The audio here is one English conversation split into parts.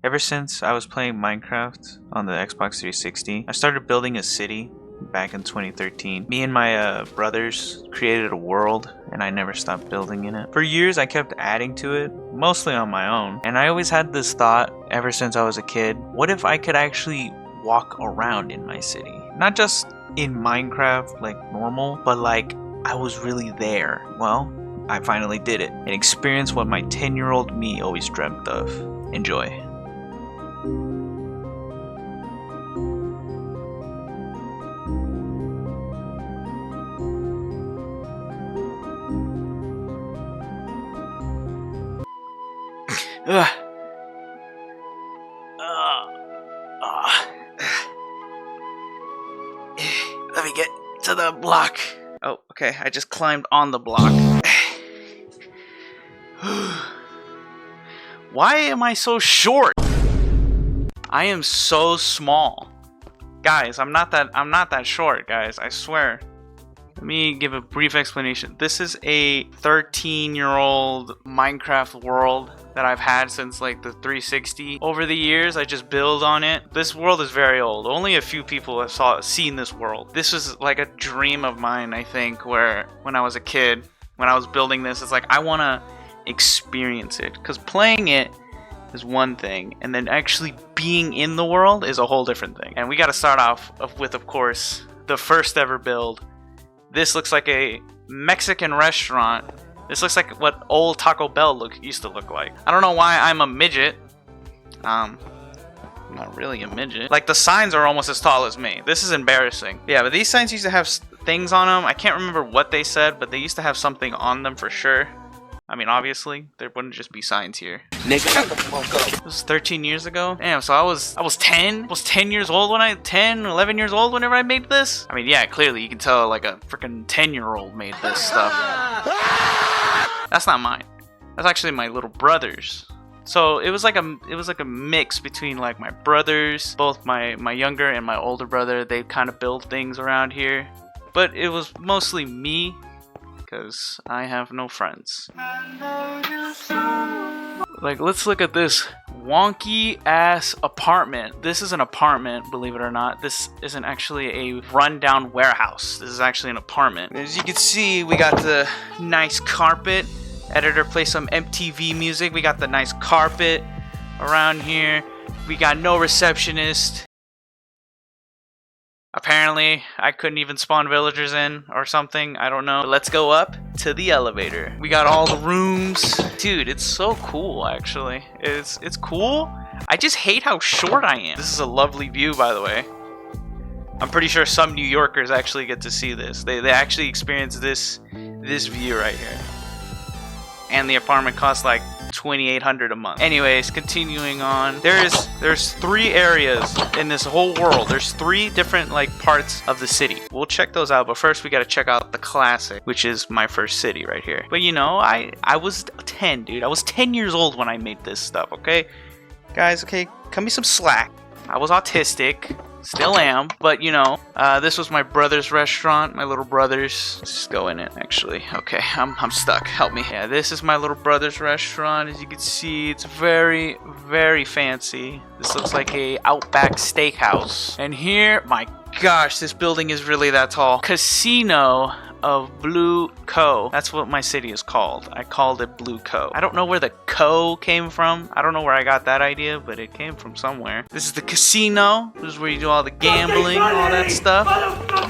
Ever since I was playing Minecraft on the Xbox 360, I started building a city back in 2013. Me and my brothers created a world, and I never stopped building in it. For years I kept adding to it, mostly on my own, and I always had this thought ever since I was a kid, what if I could actually walk around in my city? Not just in Minecraft like normal, but like I was really there. Well, I finally did it and experienced what my 10-year-old me always dreamt of. Enjoy. Let me get to the block. Oh, okay. I just climbed on the block. Why am I so short? I am so small. Guys, I'm not that short, guys. I swear. Let me give a brief explanation. This is a 13-year-old Minecraft world that I've had since like the 360. Over the years, I just build on it. This world is very old. Only a few people have seen this world. This was like a dream of mine, I think, where when I was a kid, when I was building this, it's like I want to experience it. Because playing it is one thing, and then actually being in the world is a whole different thing. And we got to start off with, of course, the first ever build. This looks like a Mexican restaurant. This looks like what old Taco Bell used to look like. I don't know why I'm a midget. I'm not really a midget. Like, the signs are almost as tall as me. This is embarrassing. Yeah, but these signs used to have things on them. I can't remember what they said, but they used to have something on them for sure. I mean, obviously, there wouldn't just be signs here. Nigga, shut the fuck up. This was 13 years ago. Damn, so I was 10? I was 10 years old when 11 years old whenever I made this? I mean, yeah, clearly you can tell like a freaking 10-year-old made this stuff. That's not mine. That's actually my little brother's. So it was like a mix between like my brothers, both my younger and my older brother. They kind of build things around here. But it was mostly me, because I have no friends. Like, let's look at this wonky ass apartment. This is an apartment, believe it or not. This isn't actually a rundown warehouse. This is actually an apartment. As you can see, we got the nice carpet. Editor, play some MTV music. We got the nice carpet around here. We got no receptionist. Apparently, I couldn't even spawn villagers in or something. I don't know. But let's go up to the elevator. We got all the rooms. Dude, it's so cool, actually. It's cool. I just hate how short I am. This is a lovely view, by the way. I'm pretty sure some New Yorkers actually get to see this. They actually experience this view right here. And the apartment costs like $2,800 a month. Anyways, continuing on. There's 3 areas in this whole world. There's 3 different like parts of the city. We'll check those out, but first we gotta check out the classic, which is my first city right here. But you know, I was 10, dude. I was 10 years old when I made this stuff, okay? Guys, okay, cut me some slack. I was autistic. Still am, but you know, this was my brother's restaurant, my little brother's. Let's just go in it, actually. Okay, I'm stuck. Help me. Yeah, this is my little brother's restaurant. As you can see, it's very, very fancy. This looks like a Outback Steakhouse. And here, my gosh, this building is really that tall. Casino of Blue Co. That's what my city is called. I called it Blue Co. I don't know where the Co came from. I don't know where I got that idea, but it came from somewhere. This is the casino. This is where you do all the gambling, all that stuff.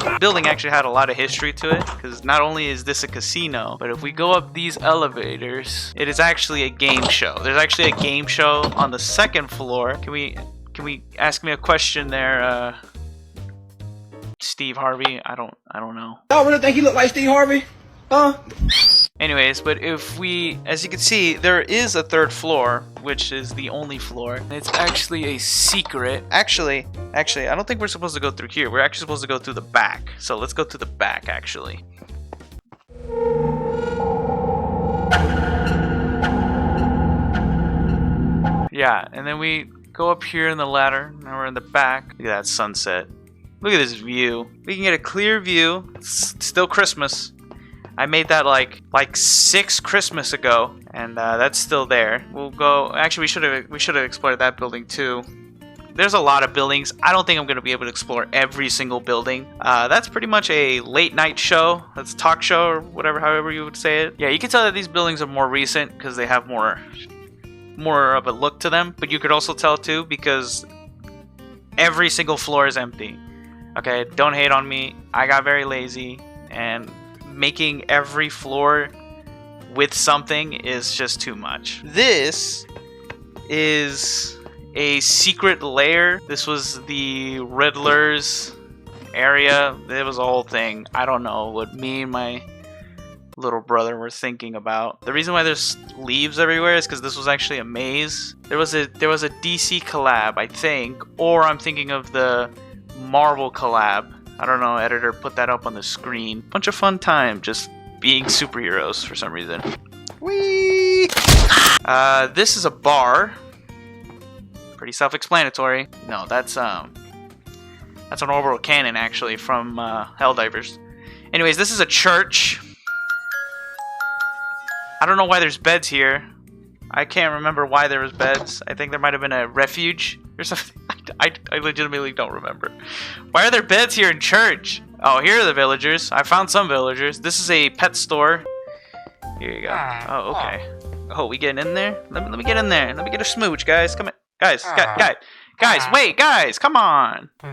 The building actually had a lot of history to it, because not only is this a casino, but if we go up these elevators, it is actually a game show. There's actually a game show on the 2nd floor. Can we ask me a question there, Steve Harvey? I don't know. Y'all really think he look like Steve Harvey? Huh? Anyways, but if we, as you can see, there is a 3rd floor, which is the only floor. It's actually a secret. Actually, I don't think we're supposed to go through here. We're actually supposed to go through the back. So let's go to the back, actually. Yeah, and then we go up here in the ladder. Now we're in the back. Look at that sunset. Look at this view. We can get a clear view. It's still Christmas. I made that like 6 Christmas ago, and that's still there. We'll go. Actually, we should have explored that building too. There's a lot of buildings. I don't think I'm going to be able to explore every single building. That's pretty much a late night show. That's a talk show or whatever, however you would say it. Yeah, you can tell that these buildings are more recent because they have more of a look to them. But you could also tell too because every single floor is empty. Okay, don't hate on me. I got very lazy, and making every floor with something is just too much. This is a secret lair. This was the Riddler's area. It was a whole thing. I don't know what me and my little brother were thinking about. The reason why there's leaves everywhere is because this was actually a maze. There was a DC collab, I think, or I'm thinking of the Marvel collab. I don't know, editor, put that up on the screen. Bunch of fun time just being superheroes for some reason. Whee! This is a bar. Pretty self-explanatory. No, that's an orbital cannon actually from Helldivers. Anyways, this is a church. I don't know why there's beds here. I can't remember why there was beds. I think there might have been a refuge or something. I legitimately don't remember. Why are there beds here in church? Oh, here are the villagers. I found some villagers. This is a pet store. Here you go. Oh, okay. Oh, we getting in there? Let me get in there. Let me get a smooch, guys. Come on. Guys, wait, guys, come on. Come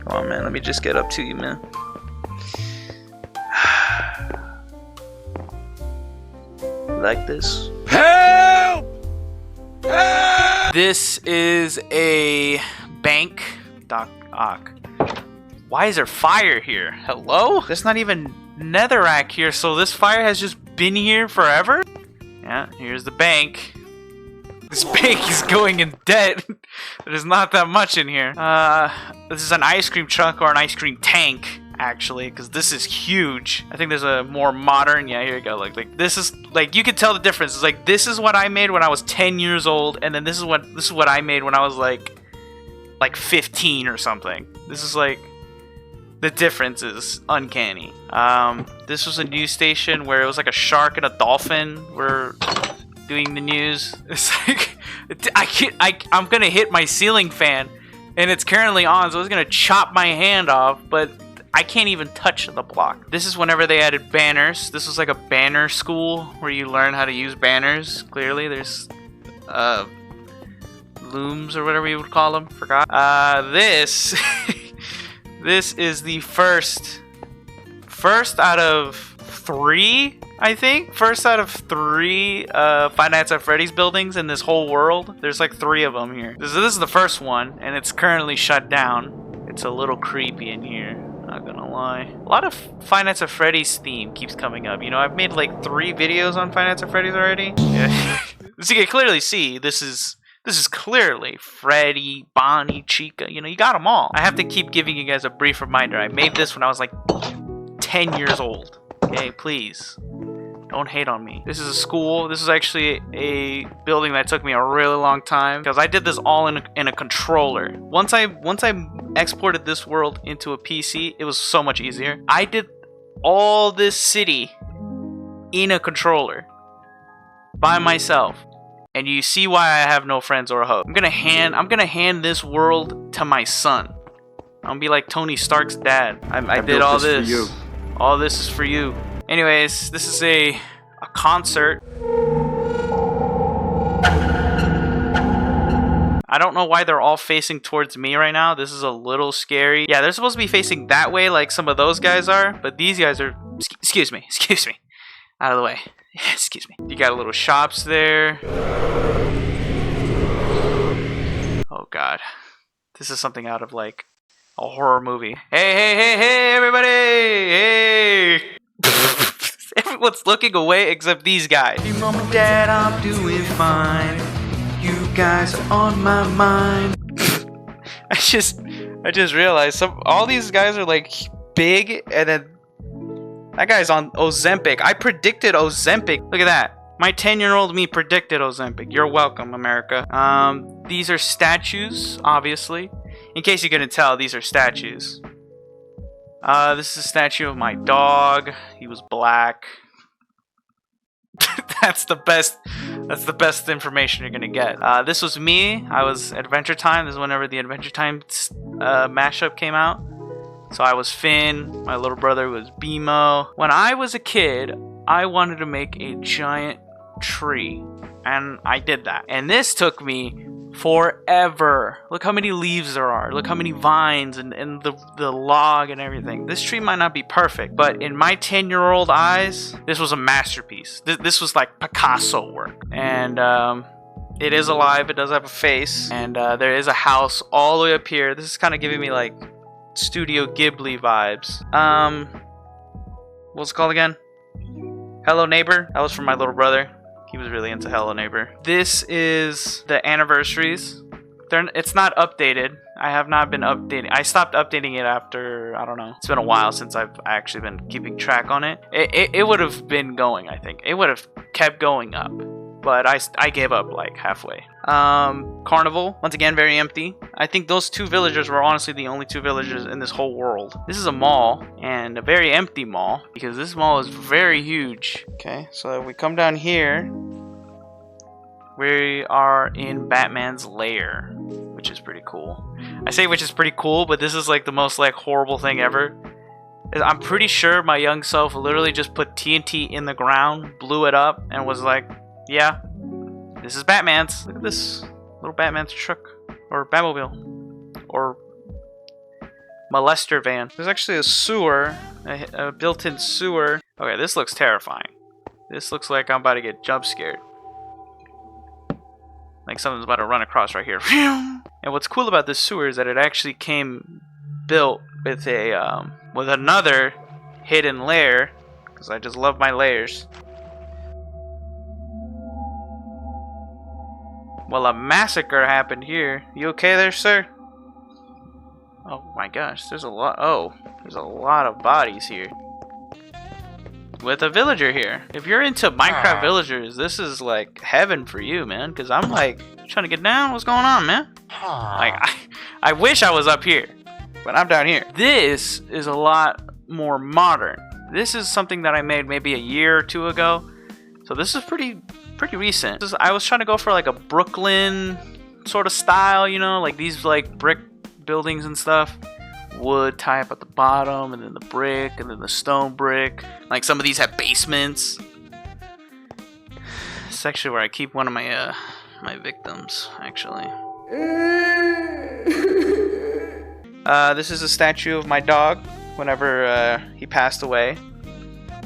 on, man. Let me just get up to you, man. Like this. Help! Help! This is a bank. Why is there fire here? Hello? There's not even netherrack here, so this fire has just been here forever? Yeah, here's the bank. This bank is going in debt. There's not that much in here. This is an ice cream truck or an ice cream tank, actually, because this is huge. I think there's a more modern. Yeah, here you go. Like this is like you can tell the difference. It's like this is what I made when I was 10 years old, and then this is what I made when I was like 15 or something. This is like the difference is uncanny. This was a news station where it was like a shark and a dolphin were doing the news. It's like I'm gonna hit my ceiling fan, and it's currently on, so it's gonna chop my hand off. But I can't even touch the block. This is whenever they added banners. This was like a banner school where you learn how to use banners. Clearly, there's looms or whatever you would call them. Forgot. This this is the first out of 3. I think first out of 3 Five Nights at Freddy's buildings in this whole world. There's like 3 of them here. This is the first one, and it's currently shut down. It's a little creepy in here, not gonna lie. A lot of Five Nights at Freddy's theme keeps coming up. You know, I've made like 3 videos on Five Nights at Freddy's already. Yeah. So you can clearly see this is clearly Freddy, Bonnie, Chica. You know, you got them all. I have to keep giving you guys a brief reminder. I made this when I was like 10 years old. Okay, please. Don't hate on me. This is a school. This is actually a building that took me a really long time because I did this all in a controller. Once I exported this world into a PC, it was so much easier. I did all this city in a controller by myself. And you see why I have no friends or a host. I'm gonna hand this world to my son. I'm gonna be like Tony Stark's dad. I did all this. For you. All this is for you. Anyways, this is a concert. I don't know why they're all facing towards me right now. This is a little scary. Yeah, they're supposed to be facing that way like some of those guys are, but these guys are... Excuse me. Out of the way. Excuse me. You got a little shops there. Oh god. This is something out of like a horror movie. Hey, everybody! Hey! Everyone's looking away except these guys. Hey, Mom and Dad, I'm doing fine. You guys are on my mind. I just realized all these guys are like big, and then that guy's on Ozempic. I predicted Ozempic. Look at that. My 10-year-old me predicted Ozempic. You're welcome, America. These are statues, obviously. In case you couldn't tell, these are statues. This is a statue of my dog. He was black. That's the best. That's the best information you're gonna get. This was me. I was Adventure Time. This is whenever the Adventure Time mashup came out. So I was Finn. My little brother was BMO. When I was a kid, I wanted to make a giant tree, and I did that. And this took me forever. Look how many leaves there are. Look how many vines and the log and everything. This tree might not be perfect, but in my 10-year-old eyes, this was a masterpiece. This was like Picasso work. And it is alive. It does have a face. And there is a house all the way up here. This is kind of giving me like Studio Ghibli vibes. What's it called again? Hello Neighbor. That was from my little brother. He was really into Hello Neighbor. This is the anniversaries. It's not updated. I have not been updating. I stopped updating it after, I don't know. It's been a while since I've actually been keeping track on it. It would have been going, I think. It would have kept going up. But I gave up like halfway. Carnival, once again, very empty. I think those two villagers were honestly the only two villagers in this whole world. This is a mall, and a very empty mall, because this mall is very huge. Okay, so if we come down here, we are in Batman's lair, which is pretty cool. I say which is pretty cool, but this is like the most like horrible thing ever. I'm pretty sure my young self literally just put TNT in the ground, blew it up, and was like, yeah, this is Batman's. Look at this little Batman's truck, or Batmobile, or molester van. There's actually a sewer, a built-in sewer. Okay, this looks terrifying. This looks like I'm about to get jump scared. Like something's about to run across right here. And what's cool about this sewer is that it actually came built with a with another hidden layer, because I just love my layers. Well, a massacre happened here. You okay there, sir? Oh my gosh, there's a lot. Oh, there's a lot of bodies here. With a villager here. If you're into Minecraft villagers, this is like heaven for you, man. Because I'm like trying to get down. What's going on, man? Like, I wish I was up here, but I'm down here. This is a lot more modern. This is something that I made maybe a year or two ago. So this is pretty recent. I was trying to go for like a Brooklyn sort of style, you know, like these like brick buildings and stuff. Wood tie up at the bottom, and then the brick, and then the stone brick. Like some of these have basements. It's actually where I keep one of my my victims, actually. This is a statue of my dog whenever he passed away,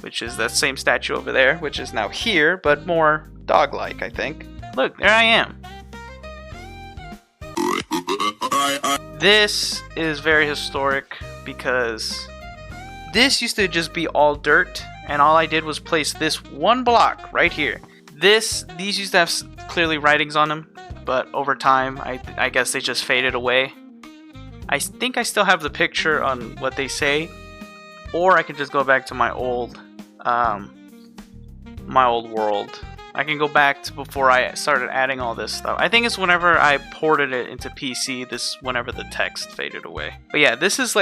which is that same statue over there, which is now here, but more dog-like, I think. Look, there I am. This is very historic because this used to just be all dirt, and all I did was place this one block right here. These used to have clearly writings on them, but over time, I guess they just faded away. I think I still have the picture on what they say, or I can just go back to my old world. I can go back to before I started adding all this stuff. I think it's whenever I ported it into PC, whenever the text faded away. But yeah, this is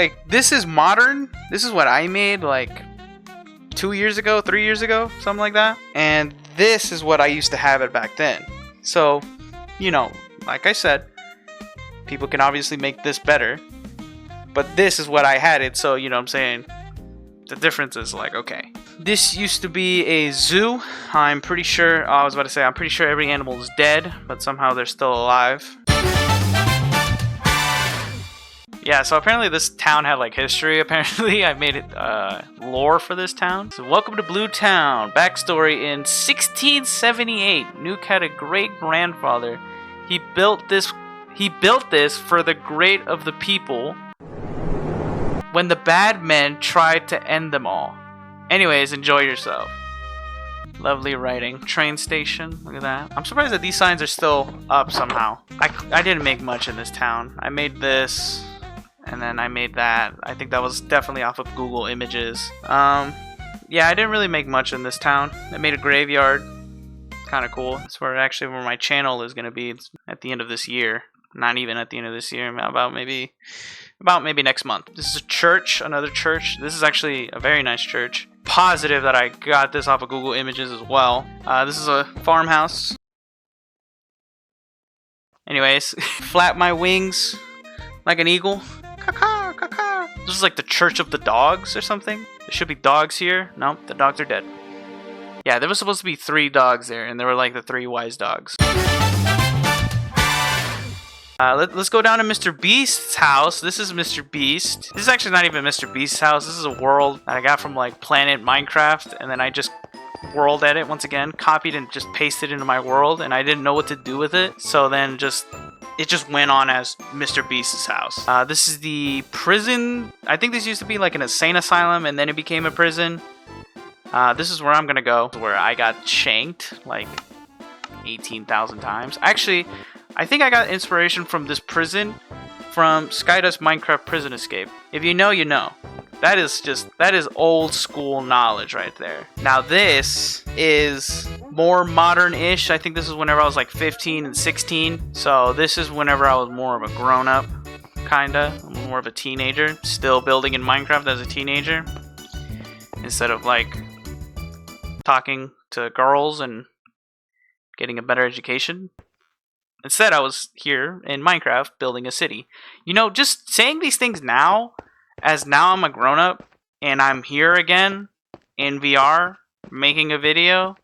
modern. This is what I made like 2 years ago, 3 years ago, something like that. And this is what I used to have it back then. So, you know, like I said, people can obviously make this better. But this is what I had it, so you know what I'm saying? The difference is like, okay. This used to be a zoo. I'm pretty sure every animal is dead, but somehow they're still alive. Yeah, so apparently this town had like history, apparently. I made it lore for this town. So welcome to Blue Town. Backstory: in 1678, Nuke had a great grandfather. He built this for the great of the people when the bad men tried to end them all. Anyways, enjoy yourself. Lovely writing. Train station. Look at that. I'm surprised that these signs are still up somehow. I didn't make much in this town. I made this, and then I made that. I think that was definitely off of Google Images. Yeah, I didn't really make much in this town. I made a graveyard. Kind of cool. It's where my channel is going to be. It's at the end of this year. Not even at the end of this year. About maybe about maybe next month. This is a church, another church. This is actually a very nice church. Positive that I got this off of Google Images as well. This is a farmhouse. Anyways, flap my wings like an eagle. Caw-caw, caw-caw. This is like the church of the dogs or something. There should be dogs here. Nope, the dogs are dead. Yeah, there was supposed to be 3 dogs there, and they were like the 3 wise dogs. Let's go down to Mr. Beast's house. This is Mr. Beast. This is actually not even Mr. Beast's house. This is a world that I got from like Planet Minecraft, and then I just world edit once again, copied and just pasted into my world, and I didn't know what to do with it. So then it just went on as Mr. Beast's house. This is the prison. I think this used to be like an insane asylum, and then it became a prison. This is where I'm gonna go, where I got shanked like 18,000 times. Actually, I think I got inspiration from this prison from Skydust Minecraft Prison Escape. If you know, you know. That is old school knowledge right there. Now this is more modern-ish. I think this is whenever I was like 15 and 16. So this is whenever I was more of a grown-up, kinda. More of a teenager. Still building in Minecraft as a teenager. Instead of like talking to girls and getting a better education. Instead, I was here in Minecraft building a city. You know, just saying these things now, as now I'm a grown-up, and I'm here again in VR, making a video.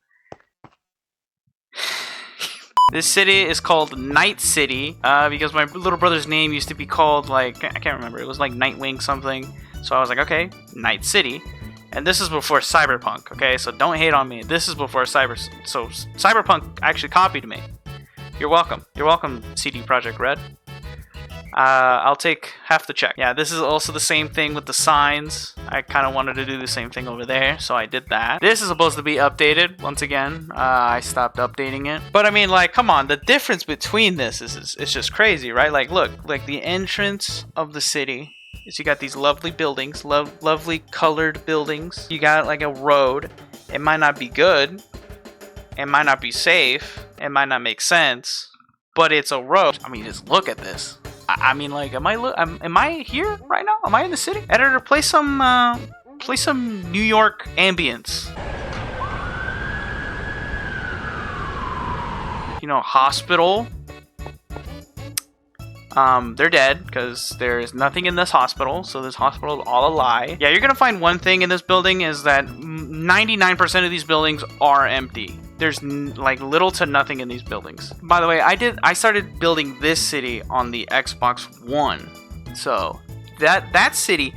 This city is called Night City, because my little brother's name used to be called, like, I can't remember, it was like Nightwing something. So I was like, okay, Night City. And this is before Cyberpunk, okay? So don't hate on me. This is before Cyberpunk actually copied me. You're welcome. You're welcome, CD Projekt Red. I'll take half the check. Yeah, this is also the same thing with the signs. I kind of wanted to do the same thing over there, so I did that. This is supposed to be updated once again. I stopped updating it. But I mean, like, come on. The difference between this is just crazy, right? Like, look, like the entrance of the city is you got these lovely buildings, lovely colored buildings. You got like a road. It might not be good. It might not be safe. It might not make sense, but it's a road. I mean, just look at this. I mean, like, am I here right now? Am I in the city? Editor, play some New York ambience. You know, hospital. They're dead because there's nothing in this hospital, so this hospital is all a lie. Yeah, you're gonna find one thing in this building is that 99% of these buildings are empty. There's like little to nothing in these buildings. By the way, I started building this city on the Xbox One, so that city,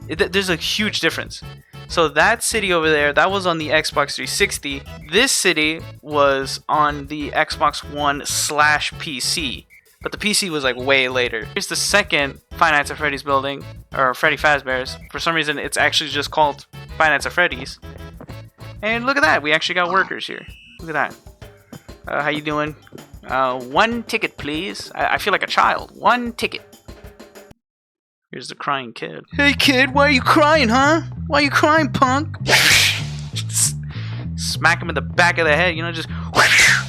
there's a huge difference. So that city over there, that was on the Xbox 360. This city was on the Xbox One /PC. But the PC was like way later. Here's the second Five Nights at Freddy's building, or Freddy Fazbear's. For some reason, it's actually just called Five Nights at Freddy's. And look at that, we actually got workers here. Look at that. How you doing? 1 ticket, please. I feel like a child. 1 ticket. Here's the crying kid. Hey kid, why are you crying, huh? Why are you crying, punk? Smack him in the back of the head, you know, just.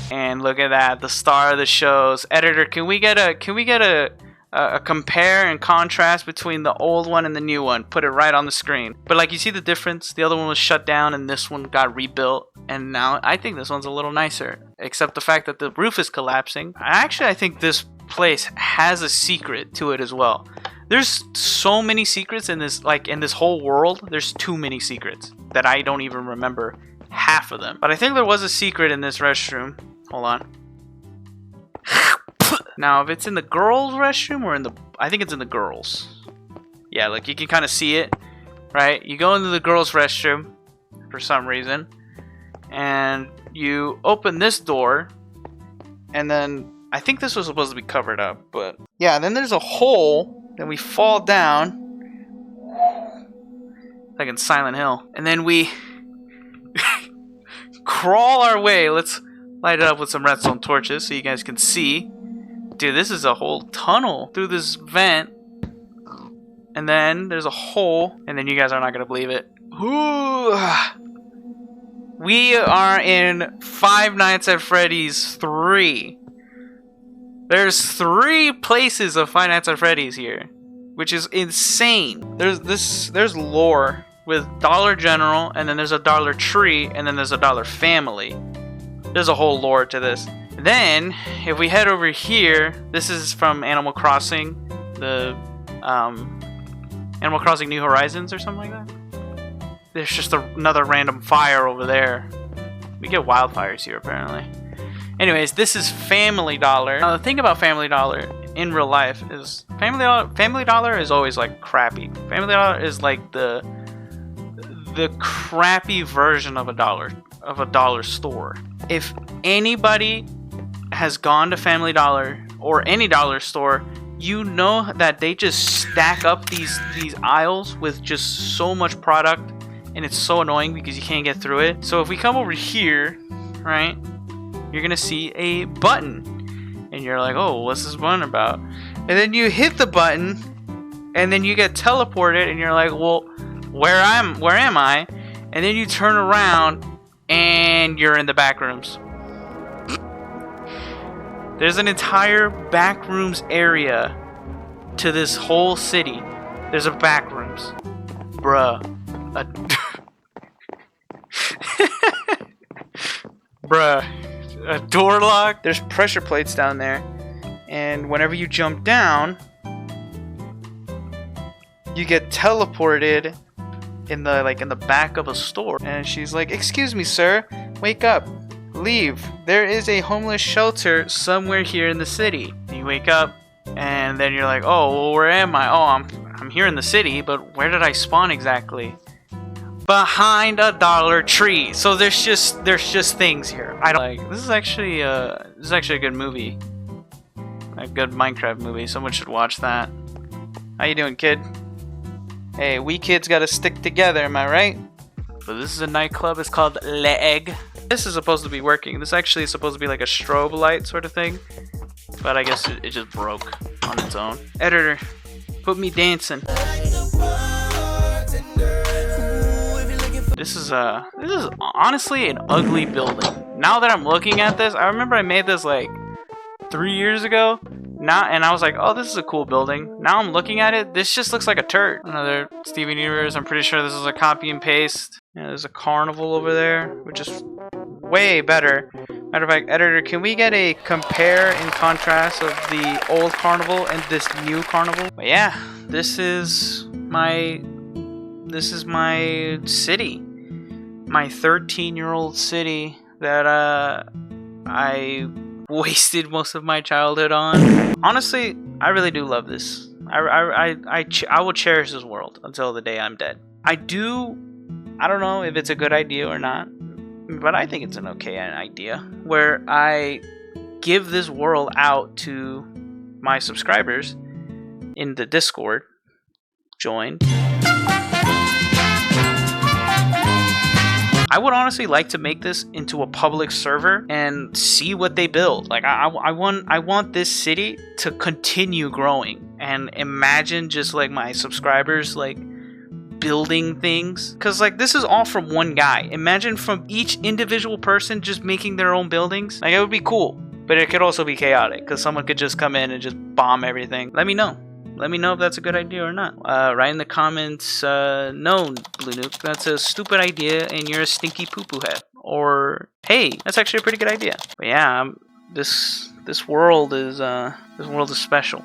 And look at that, the star of the shows. Editor, can we get a compare and contrast between the old one and the new one? Put it right on the screen. But like, you see the difference? The other one was shut down and this one got rebuilt. And now I think this one's a little nicer. Except the fact that the roof is collapsing. Actually, I think this place has a secret to it as well. There's so many secrets in this, like in this whole world. There's too many secrets that I don't even remember half of them. But I think there was a secret in this restroom. Hold on. Now, if it's in the girls' restroom or in the... I think it's in the girls'. Yeah, like you can kind of see it, right? You go into the girls' restroom for some reason. And you open this door. And then... I think this was supposed to be covered up, but... Yeah, then there's a hole. Then we fall down. Like in Silent Hill. And then we... crawl our way. Let's... light it up with some redstone torches so you guys can see. Dude, this is a whole tunnel through this vent. And then there's a hole. And then you guys are not going to believe it. Ooh. We are in Five Nights at Freddy's 3. There's 3 places of Five Nights at Freddy's here. which is insane. There's lore with Dollar General, and then there's a Dollar Tree, and then there's a Dollar Family. There's a whole lore to this. Then, if we head over here, this is from Animal Crossing, the Animal Crossing New Horizons or something like that. There's just another random fire over there. We get wildfires here apparently. Anyways, this is Family Dollar. Now the thing about Family Dollar in real life is Family Dollar is always like crappy. Family Dollar is like the crappy version of a dollar store. If anybody has gone to Family Dollar or any dollar store, you know that they just stack up these aisles with just so much product, and it's so annoying because you can't get through it. So if we come over here, right, you're gonna see a button, and you're like, oh, what's this button about? And then you hit the button, and then you get teleported, and you're like, well, where am I? And then you turn around, and you're in the Backrooms. There's an entire Backrooms area to this whole city. There's a Backrooms. Bruh. Bruh. A door lock. There's pressure plates down there. And whenever you jump down, you get teleported in the back of a store. And she's like, excuse me, sir. Wake up. Leave. There is a homeless shelter somewhere here in the city. You wake up, and then you're like, oh, well, where am I? Oh, I'm here in the city, but where did I spawn exactly? Behind a Dollar Tree. So there's just things here. I don't like. This is actually a good movie. A good Minecraft movie. Someone should watch that. How you doing, kid? Hey, we kids gotta stick together, am I right? So this is a nightclub. It's called Le Egg. This is supposed to be working. This actually is supposed to be like a strobe light sort of thing. But I guess it just broke on its own. Editor, put me dancing. This is honestly an ugly building. Now that I'm looking at this, I remember I made this like 3 years ago. And I was like, oh, this is a cool building. Now I'm looking at it, this just looks like a turd. Another Steven Universe. I'm pretty sure this is a copy and paste. Yeah, there's a Carnival over there, which is way better. Matter of fact, editor, can we get a compare and contrast of the old Carnival and this new Carnival? But yeah, this is my city. My 13-year-old city that I wasted most of my childhood on. Honestly, I really do love this. I will cherish this world until the day I'm dead. I don't know if it's a good idea or not, but I think it's an okay idea where I give this world out to my subscribers in the Discord. Join. I would honestly like to make this into a public server and see what they build. Like I want this city to continue growing, and imagine just like my subscribers like building things, because like this is all from one guy. Imagine from each individual person just making their own buildings. Like it would be cool, but it could also be chaotic because someone could just come in and just bomb everything. Let me know if that's a good idea or not. Write in the comments, no, Blue Nuke, that's a stupid idea and you're a stinky poo-poo head. Or, hey, that's actually a pretty good idea. But yeah, this world is special.